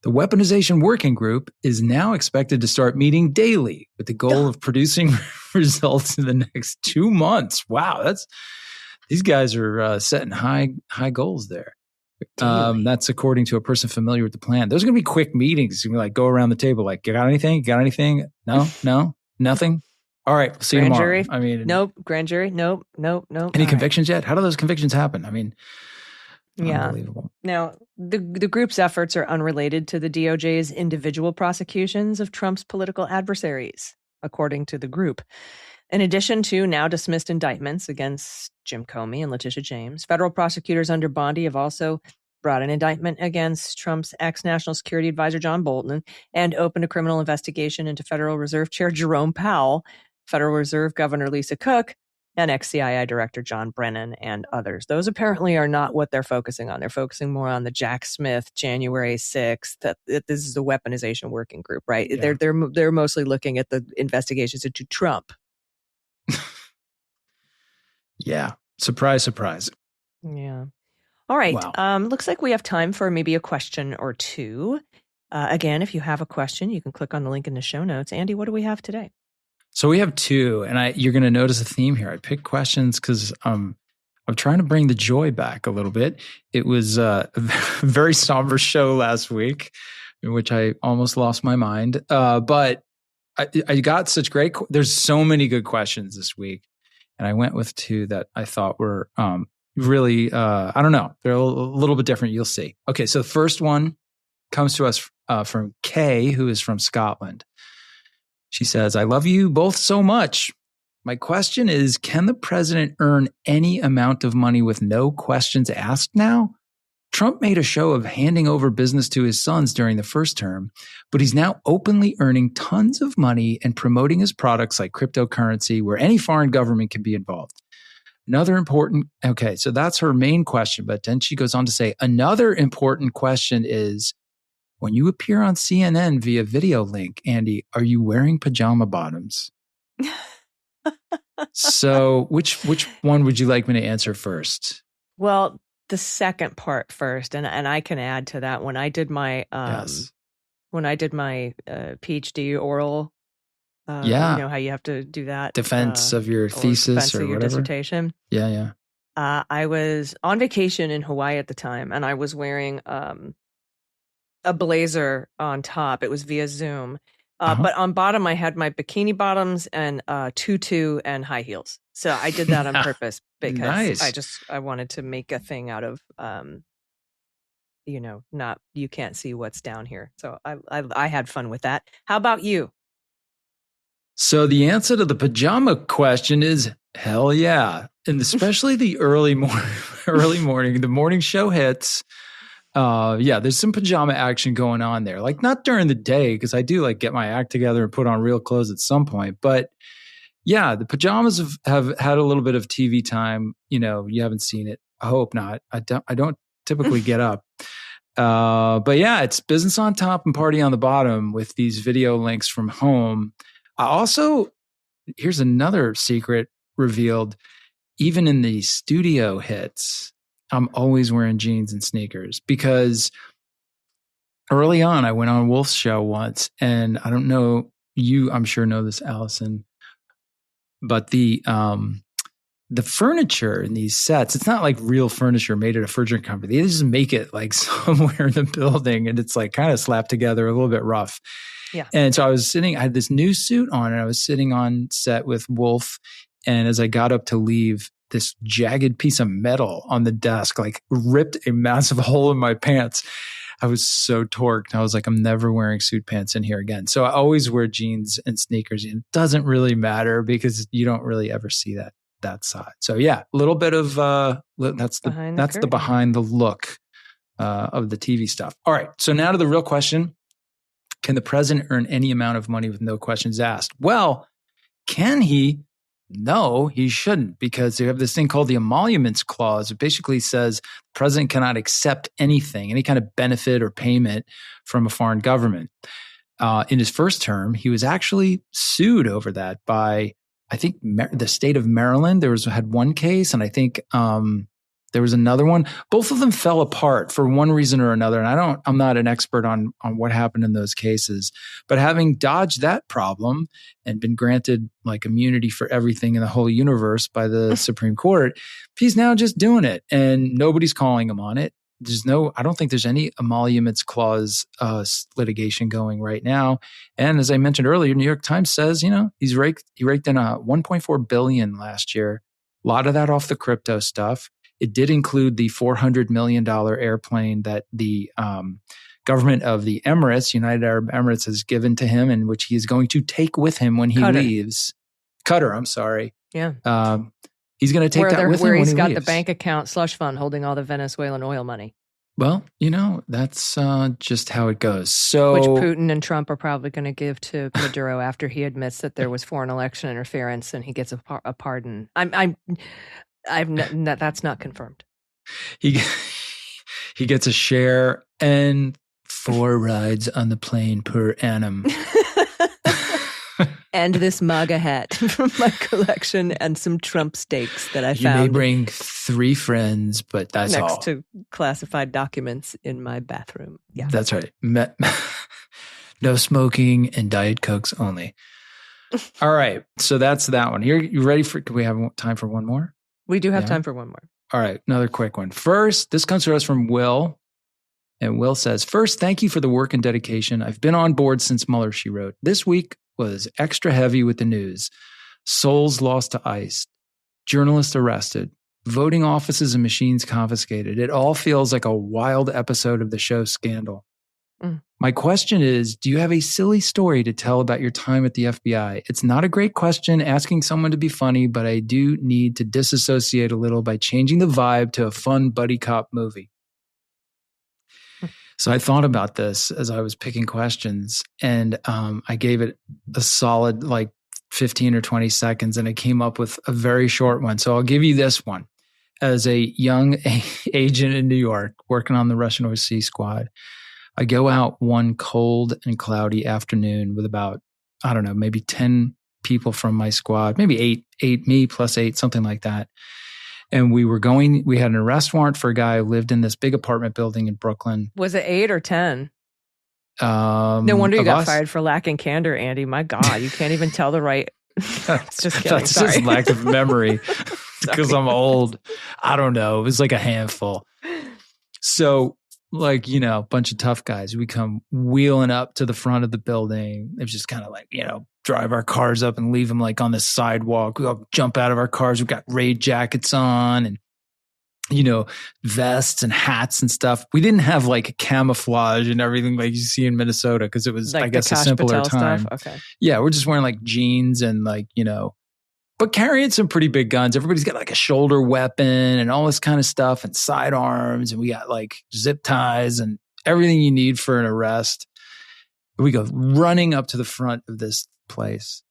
The Weaponization Working Group is now expected to start meeting daily with the goal of producing results in the next 2 months. Wow. These guys are setting high goals there. That's according to a person familiar with the plan. Those are going to be quick meetings. You're going to go around the table, like, you got anything? You got anything? No, nothing. All right, we'll see you tomorrow. Nope. Grand jury. Nope. Any convictions yet? How do those convictions happen? Unbelievable. Now, the group's efforts are unrelated to the DOJ's individual prosecutions of Trump's political adversaries, according to the group. In addition to now dismissed indictments against Jim Comey and Letitia James, federal prosecutors under Bondi have also brought an indictment against Trump's ex-National Security Advisor John Bolton and opened a criminal investigation into Federal Reserve Chair Jerome Powell, Federal Reserve Governor Lisa Cook, and ex-CII Director John Brennan, and others. Those apparently are not what they're focusing on. They're focusing more on the Jack Smith, January 6th, that this is the Weaponization Working Group, right? Yeah. They're mostly looking at the investigations into Trump. Yeah. Surprise. Yeah. All right. Wow. Looks like we have time for maybe a question or two. Again, if you have a question, you can click on the link in the show notes. Andy, what do we have today? So we have two, and you're going to notice a theme here. I picked questions because I'm trying to bring the joy back a little bit. It was a very somber show last week, in which I almost lost my mind. But I got such great, there's so many good questions this week. And I went with two that I thought were really, I don't know, they're a little bit different. You'll see. Okay, so the first one comes to us from Kay, who is from Scotland. She says, I love you both so much. My question is, can the president earn any amount of money with no questions asked now? Trump made a show of handing over business to his sons during the first term, but he's now openly earning tons of money and promoting his products like cryptocurrency, where any foreign government can be involved. Okay, so that's her main question. But then she goes on to say, another important question is, when you appear on CNN via video link, Andy, are you wearing pajama bottoms? So which one would you like me to answer first? Well, the second part first, and I can add to that. When I did my PhD oral, you know how you have to do that defense of your thesis or your whatever dissertation. Yeah. I was on vacation in Hawaii at the time, and I was wearing a blazer on top. It was via Zoom, but on bottom I had my bikini bottoms and tutu and high heels. So I did that on purpose because nice. I wanted to make a thing out of, not, you can't see what's down here. So I had fun with that. How about you? So the answer to the pajama question is hell yeah. And especially the early morning, the morning show hits. There's some pajama action going on there. Like not during the day, because I do get my act together and put on real clothes at some point. But yeah, the pajamas have had a little bit of TV time. You haven't seen it. I hope not. I don't typically get up. But yeah, it's business on top and party on the bottom with these video links from home. Here's another secret revealed. Even in the studio hits, I'm always wearing jeans and sneakers because early on I went on Wolf's show once, and I don't know, I'm sure know this, Allison, but the the furniture in these sets, it's not like real furniture made at a furniture company. They just make it like somewhere in the building, and it's like kind of slapped together, a little bit rough. Yeah. And so I had this new suit on, and I was sitting on set with Wolf. And as I got up to leave, this jagged piece of metal on the desk, like ripped a massive hole in my pants. I was so torqued. I was like, I'm never wearing suit pants in here again. So I always wear jeans and sneakers. And it doesn't really matter because you don't really ever see that side. So yeah, a little bit of that's the behind the look of the TV stuff. All right. So now to the real question. Can the president earn any amount of money with no questions asked? Well, can he? No, he shouldn't, because they have this thing called the emoluments clause. It basically says the president cannot accept anything, any kind of benefit or payment from a foreign government. In his first term, he was actually sued over that by, I think, the state of Maryland. Had one case, and I think there was another one. Both of them fell apart for one reason or another. And I'm not an expert on what happened in those cases, but having dodged that problem and been granted like immunity for everything in the whole universe by the Supreme Court, he's now just doing it and nobody's calling him on it. I don't think there's any emoluments clause litigation going right now. And as I mentioned earlier, New York Times says, he raked in $1.4 billion last year. A lot of that off the crypto stuff. It did include the $400 million airplane that the government of the Emirates, United Arab Emirates, has given to him, and which he is going to take with him when he leaves. Qatar, I'm sorry. Yeah. He's going to take that with him when he leaves. Where he's got the bank account slush fund holding all the Venezuelan oil money. Well, that's just how it goes. So, which Putin and Trump are probably going to give to Maduro after he admits that there was foreign election interference and he gets a pardon. That's not confirmed. He gets a share and 4 rides on the plane per annum. And this MAGA hat from my collection and some Trump steaks that I found. You may bring 3 friends, but that's all. Next to classified documents in my bathroom. Yeah, that's right. No smoking and Diet Cokes only. All right, so that's that one. You ready for? Can we have time for one more? We do have time for one more. All right, another quick one. First, this comes to us from Will. And Will says, first, thank you for the work and dedication. I've been on board since Mueller, she wrote. This week was extra heavy with the news. Souls lost to ICE, journalists arrested, voting offices and machines confiscated. It all feels like a wild episode of the show Scandal. My question is, do you have a silly story to tell about your time at the FBI? It's not a great question asking someone to be funny, but I do need to disassociate a little by changing the vibe to a fun buddy cop movie. So I thought about this as I was picking questions, and I gave it a solid 15 or 20 seconds, and I came up with a very short one. So I'll give you this one. As a young agent in New York working on the Russian OC squad, I go out one cold and cloudy afternoon with about, I don't know, maybe 10 people from my squad, maybe eight, me plus 8, something like that. And we had an arrest warrant for a guy who lived in this big apartment building in Brooklyn. Was it 8 or 10? No wonder you got fired for lacking candor, Andy. My God, you can't even tell the right. Just kidding. That's Sorry. just lack of memory because I'm old. I don't know. It was like a handful. So, a bunch of tough guys. We come wheeling up to the front of the building. It was just kind of drive our cars up and leave them on the sidewalk. We all jump out of our cars. We've got raid jackets on and, vests and hats and stuff. We didn't have camouflage and everything like you see in Minnesota because it was, I guess, a simpler time. Stuff? Okay. Yeah, we're just wearing jeans and but carrying some pretty big guns. Everybody's got a shoulder weapon and all this kind of stuff and sidearms. And we got zip ties and everything you need for an arrest. We go running up to the front of this place.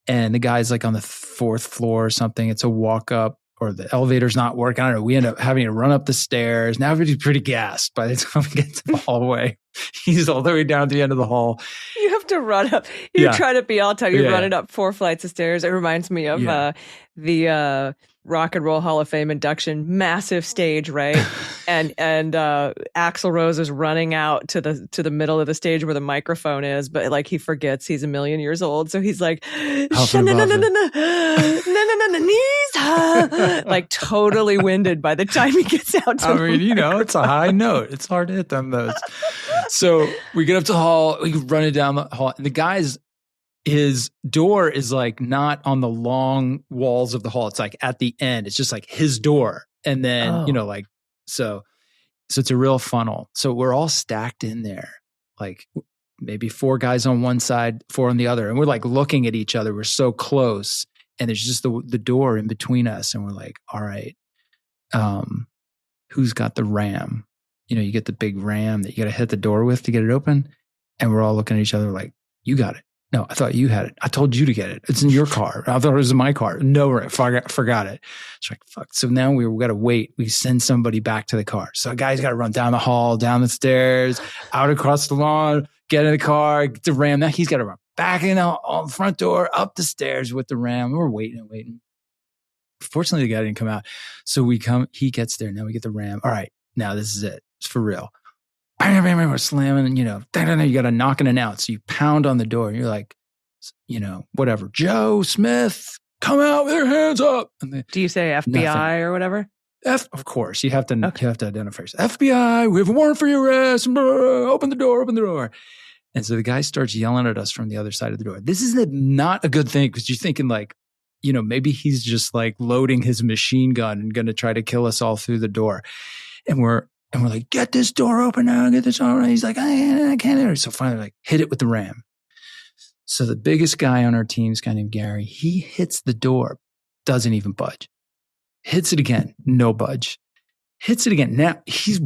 And the guy's on the 4th floor or something. It's a walk up or the elevator's not working. I don't know. We end up having to run up the stairs. Now everybody's pretty gassed by the time we get to the hallway. He's all the way down to the end of the hall. You have to run up. You're trying to be all time. You're running up 4 flights of stairs. It reminds me of the Rock and Roll Hall of Fame induction, massive stage, right? and Axl Rose is running out to the middle of the stage where the microphone is, but like he forgets he's a million years old, so he's like, like totally winded by the time he gets out. I mean, you know, it's a high note. It's hard to hit them those. So we get up to the hall, we run it down the hall, and the guy's his door is like not on the long walls of the hall. It's like at the end. It's just like his door. And then, you know, like, so it's a real funnel. So we're all stacked in there, like maybe 4 guys on one side, 4 on the other. And we're like looking at each other. We're so close. And there's just the door in between us. And we're like, all right, who's got the ram? You know, you get the big ram that you got to hit the door with to get it open. And we're all looking at each other like, you got it. No, I thought you had it. I told you to get it. It's in your car. I thought it was in my car. No, I forgot it. It's like, fuck. So now we got to wait. We send somebody back to the car. So a guy's got to run down the hall, down the stairs, out across the lawn, get in the car, get the ram. Now he's got to run back in on the front door, up the stairs with the ram. We're waiting. Fortunately, the guy didn't come out. So he gets there. Now we get the ram. All right, now this is it. It's for real. We're slamming, and you know, you got to knock and announce. So you pound on the door, and you're like, you know, whatever, Joe Smith, come out with your hands up. And do you say FBI or whatever? Of course, you have to identify yourself. FBI, we have a warrant for your arrest. Open the door. And so the guy starts yelling at us from the other side of the door. This is not a good thing because you're thinking like, you know, maybe he's just like loading his machine gun and going to try to kill us all through the door. And we're like, get this door open now, get this on. He's like, I can't. So finally, like, hit it with the ram. So the biggest guy on our team is a guy named Gary. He hits the door, doesn't even budge. Hits it again, no budge. Hits it again. Now he's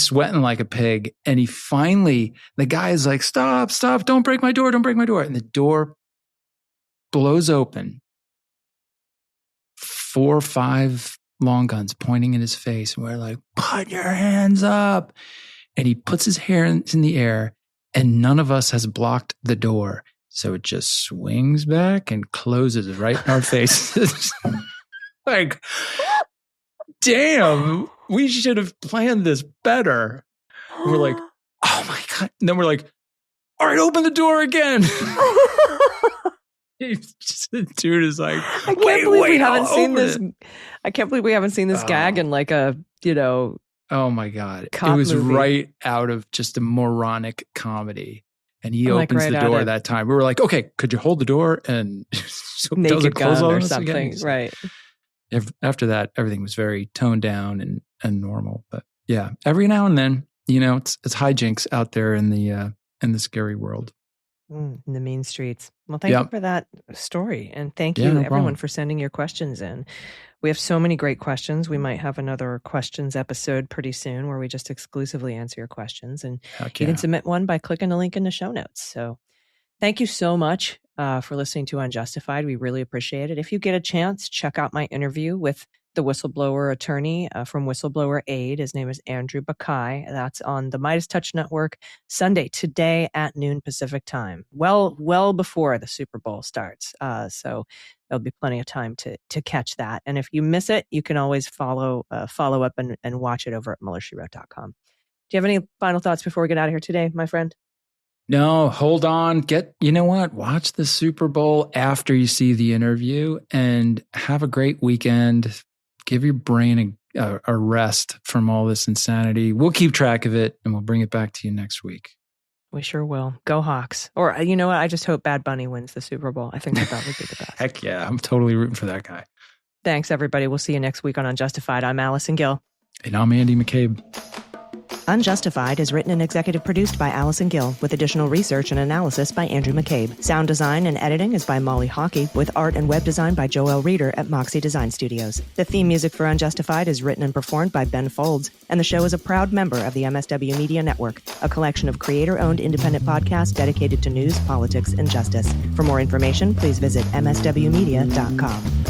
sweating like a pig. And the guy is like, stop, don't break my door. And the door blows open. 4 or 5 long guns pointing in his face. And we're like, put your hands up. And he puts his hands in the air and none of us has blocked the door. So it just swings back and closes right in our faces. Like, damn, we should have planned this better. And we're like, oh my God. And then we're like, all right, open the door again. The dude is like, I can't believe we haven't seen this. I can't believe we haven't seen this gag in like a, you know. Oh my God. It was movie. Right out of just a moronic comedy. And he opens the door that time. We were like, okay, could you hold the door and so naked gun or something? Right. After that, everything was very toned down and normal. But yeah, every now and then, you know, it's hijinks out there in the scary world. In the mean streets. Well, thank you for that story. And thank you everyone for sending your questions in. We have so many great questions. We might have another questions episode pretty soon where we just exclusively answer your questions. And you can submit one by clicking the link in the show notes. So thank you so much for listening to Unjustified. We really appreciate it. If you get a chance, check out my interview with the whistleblower attorney from Whistleblower Aid. His name is Andrew Bakai. That's on the Midas Touch Network Sunday, today at noon Pacific time. Well before the Super Bowl starts. So there'll be plenty of time to catch that. And if you miss it, you can always follow up and watch it over at MillerSheWrote.com. Do you have any final thoughts before we get out of here today, my friend? No, hold on. You know what? Watch the Super Bowl after you see the interview and have a great weekend. Give your brain a rest from all this insanity. We'll keep track of it and we'll bring it back to you next week. We sure will. Go Hawks. Or you know what? I just hope Bad Bunny wins the Super Bowl. I think that would be the best. Heck yeah. I'm totally rooting for that guy. Thanks, everybody. We'll see you next week on Unjustified. I'm Allison Gill. And I'm Andy McCabe. Unjustified is written and executive produced by Allison Gill, with additional research and analysis by Andrew McCabe. Sound design and editing is by Molly Hockey, with art and web design by Joel Reeder at Moxie Design Studios. The theme music for Unjustified is written and performed by Ben Folds, and the show is a proud member of the MSW Media Network, a collection of creator-owned independent podcasts dedicated to news, politics, and justice. For more information, please visit mswmedia.com.